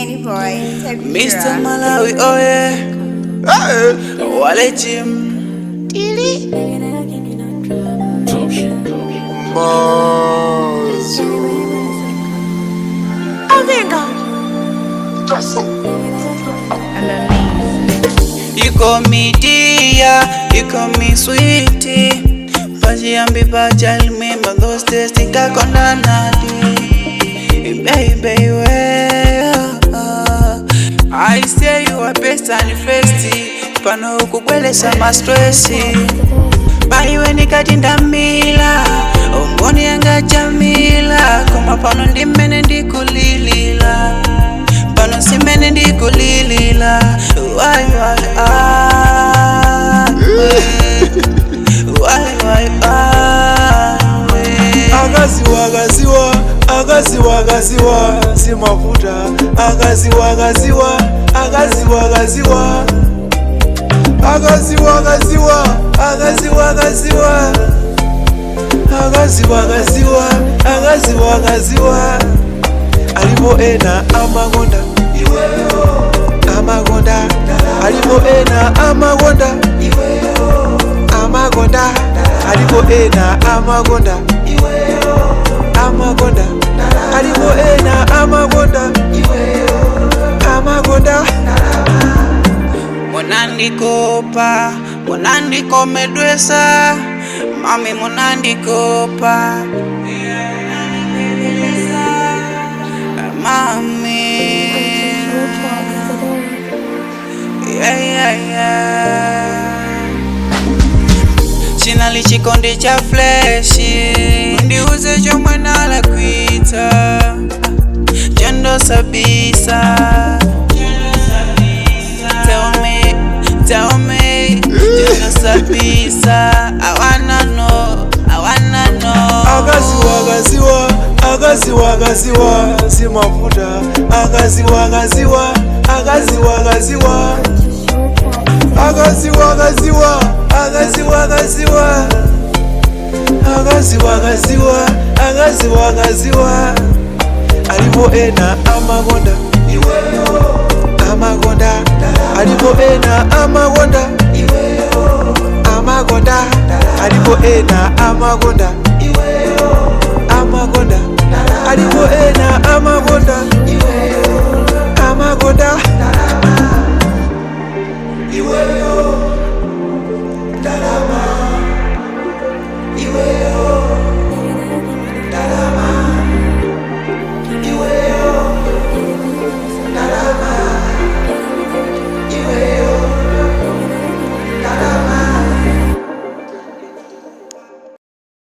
Any boy, Mr. Malawi, oh yeah. Wale Jim. Dili. Avenga. You call me dear, you call me sweetie. Pajiambi pajal, remember those days, tika konda nadi. Baby, where? I say you are best and festy. Pano kukwelesa ma stressi. Bali we nikatinda mila. Umboni yanga jamila. Kuma pano ndimene ndikulilila. Pano simene ndikulilila. Why Agaziwa si mafuta. Agaziwa alipo ena amagonda amagonda alipo ena amagonda amagonda alipo ena amagonda amagonda alipo ena amagonda amagonda Monandikopa, monandiko medwesa. Mami monandikopa. Mami. Chinali chikondi cha fleshi. Ndiuze chomwe nala kuita. Jendo sabisa. Tell me, jendo sabisa. I wanna know. Agaziwa si mafuta. Agaziwa alipo ena amagonda amagonda alipo ena amagonda amagonda alipo ena amagonda amagonda alipo ena amagonda